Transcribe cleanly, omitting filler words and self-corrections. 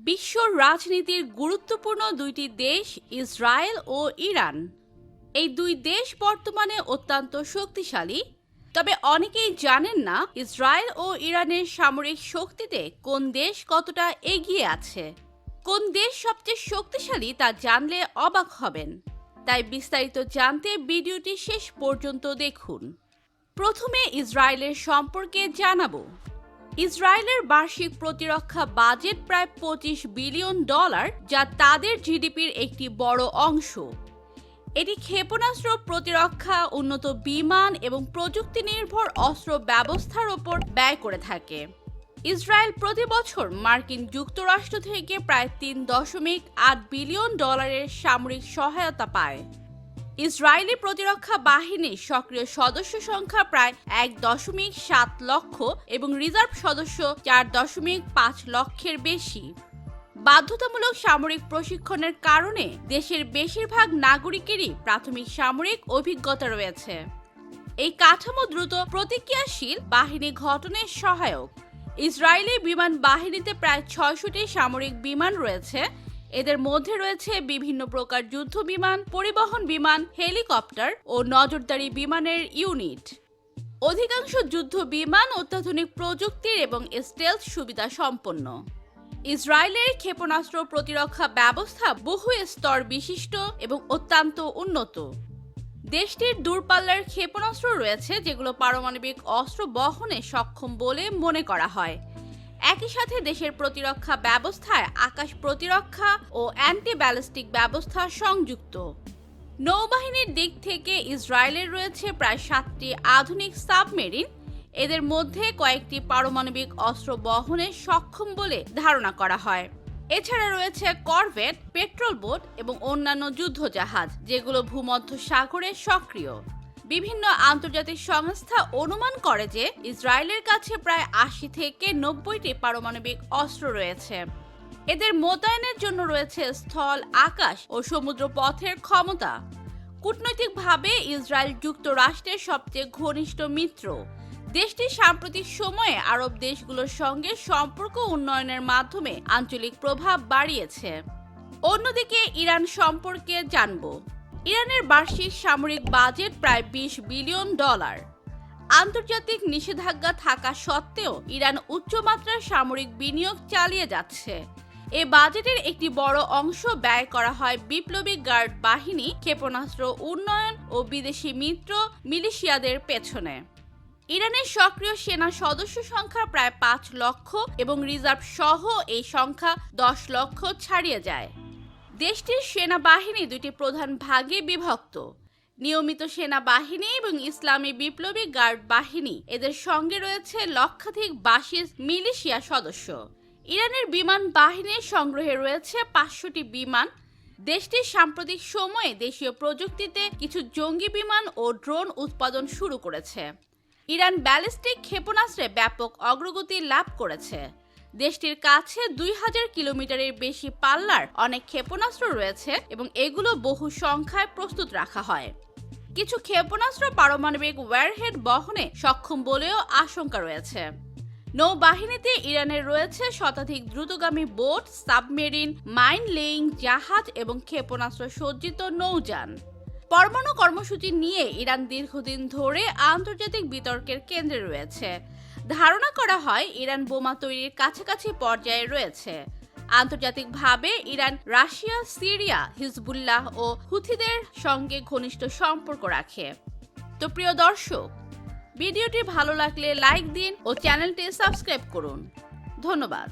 বিশ্ব রাজনীতির গুরুত্বপূর্ণ দুইটি দেশ ইসরায়েল ও ইরান। এই দুই দেশ বর্তমানে অত্যন্ত শক্তিশালী। তবে অনেকেই জানেন না ইসরায়েল ও ইরানের সামরিক শক্তিতে কোন দেশ কতটা এগিয়ে আছে। কোন দেশ সবচেয়ে শক্তিশালী তা জানলে অবাক হবেন। তাই বিস্তারিত জানতে ভিডিওটি শেষ পর্যন্ত দেখুন। প্রথমে ইসরায়েলের সম্পর্কে জানাবো। ইসরায়েলের বার্ষিক প্রতিরক্ষা বাজেট প্রায় $25 বিলিয়ন, যা তাদের জিডিপির একটি বড় অংশ। এটি ক্ষেপণাস্ত্র প্রতিরক্ষা, উন্নত বিমান এবং প্রযুক্তি নির্ভর অস্ত্র ব্যবস্থার ওপর ব্যয় করে থাকে। ইসরায়েল প্রতি বছর মার্কিন যুক্তরাষ্ট্র থেকে প্রায় $3.8 বিলিয়ন সামরিক সহায়তা পায়। ইসরায়েলি প্রতিরক্ষা বাহিনীর সক্রিয় সদস্য সংখ্যা প্রায় 1.7 লক্ষ এবং রিজার্ভ সদস্য 4.5 লক্ষের বেশি। বাধ্যতামূলক সামরিক প্রশিক্ষণের কারণে দেশের বেশিরভাগ নাগরিকেরই প্রাথমিক সামরিক অভিজ্ঞতা রয়েছে। এই কাঠামো দ্রুত প্রতিক্রিয়াশীল বাহিনী গঠনের সহায়ক। ইসরায়েলি বিমান বাহিনীতে প্রায় 600টি সামরিক বিমান রয়েছে। এদের মধ্যে রয়েছে বিভিন্ন প্রকার যুদ্ধ বিমান, পরিবহন বিমান, হেলিকপ্টার ও নজরদারি বিমানের ইউনিট। অধিকাংশ যুদ্ধ বিমান অত্যাধুনিক প্রযুক্তির এবং স্টেলথ সুবিধা সম্পন্ন। ইসরায়েলের ক্ষেপণাস্ত্র প্রতিরক্ষা ব্যবস্থা বহু স্তর বিশিষ্ট এবং অত্যন্ত উন্নত। দেশটির দূরপাল্লার ক্ষেপণাস্ত্র রয়েছে যেগুলো পারমাণবিক অস্ত্র বহনে সক্ষম বলে মনে করা হয়। একই সাথে দেশের প্রতিরক্ষা ব্যবস্থায় আকাশ প্রতিরক্ষা ও অ্যান্টি ব্যালিস্টিক ব্যবস্থা সংযুক্ত। নৌবাহিনীর দিক থেকে ইসরায়েলের রয়েছে প্রায় 7টি আধুনিক সাবমেরিন। এদের মধ্যে কয়েকটি পারমাণবিক অস্ত্র বহনে সক্ষম বলে ধারণা করা হয়। এছাড়া রয়েছে করভেট, পেট্রোল বোট এবং অন্যান্য যুদ্ধজাহাজ, যেগুলো ভূমধ্য সাগরে সক্রিয়। বিভিন্ন আন্তর্জাতিক সংস্থা অনুমান করে যে ইসরায়েলের কাছে প্রায় 80 থেকে 90টি পারমাণবিক অস্ত্র রয়েছে। এদের মোতায়েনের জন্য রয়েছে স্থল, আকাশ ও সমুদ্র পথের ক্ষমতা। কূটনৈতিকভাবে ইসরায়েল যুক্তরাষ্ট্রের সবচেয়ে ঘনিষ্ঠ মিত্র। দেশটি সাম্প্রতিক সময়ে আরব দেশগুলোর সঙ্গে সম্পর্ক উন্নয়নের মাধ্যমে আঞ্চলিক প্রভাব বাড়িয়েছে। অন্যদিকে ইরান সম্পর্কে জানব। ইরানের বার্ষিক সামরিক বাজেট প্রায় $20 বিলিয়ন। আন্তর্জাতিক নিষেধাজ্ঞা থাকা সত্ত্বেও ইরান উচ্চমাত্রার সামরিক বিনিয়োগ চালিয়ে যাচ্ছে। এ বাজেটের একটি বড় অংশ ব্যয় করা হয় বিপ্লবী গার্ড বাহিনী, ক্ষেপণাস্ত্র উন্নয়ন ও বিদেশি মিত্র মিলিশিয়াদের পেছনে। ইরানের সক্রিয় সেনা সদস্য সংখ্যা প্রায় 5 লক্ষ এবং রিজার্ভ সহ এই সংখ্যা 10 লক্ষ ছাড়িয়ে যায়। দেশটির সেনাবাহিনী দুটি প্রধান ভাগে বিভক্ত: নিয়মিত সেনাবাহিনী এবং ইসলামী বিপ্লবী গার্ড বাহিনী। এদের সঙ্গে রয়েছে লক্ষাধিক বাসিস মিলিশিয়া সদস্য। ইরানের বিমান বাহিনীর সংগ্রহে রয়েছে 500টি বিমান। দেশটির সাম্প্রতিক সময়ে দেশীয় প্রযুক্তিতে কিছু জঙ্গি বিমান ও ড্রোন উৎপাদন শুরু করেছে। ইরান ব্যালিস্টিক ক্ষেপণাস্ত্রে ব্যাপক অগ্রগতি লাভ করেছে। দেশটির কাছে 2000 কিলোমিটারের বেশি পাল্লার অনেক ক্ষেপণাস্ত্র রয়েছে এবং এগুলো বহু সংখ্যায় প্রস্তুত রাখা হয়। কিছু ক্ষেপণাস্ত্র পারমাণবিক ওয়ারহেড বহনে সক্ষম বলেও আশঙ্কা রয়েছে। নৌবাহিনীতে ইরানের রয়েছে শতাধিক দ্রুতগামী বোট, সাবমেরিন, মাইন লেইং জাহাজ এবং ক্ষেপণাস্ত্র সজ্জিত নৌযান। পরমাণু কর্মসূচি নিয়ে ইরান দীর্ঘদিন ধরে আন্তর্জাতিক বিতর্কের কেন্দ্রে রয়েছে। ধারণা করা হয় ইরান বোমা তৈরির কাছাকাছি পর্যায়ে রয়েছে। আন্তর্জাতিকভাবে ইরান রাশিয়া, সিরিয়া, হিজবুল্লাহ ও হুথিদের সঙ্গে ঘনিষ্ঠ সম্পর্ক রাখে। তো প্রিয় দর্শক, ভিডিওটি ভালো লাগলে লাইক দিন ও চ্যানেলটি সাবস্ক্রাইব করুন। ধন্যবাদ।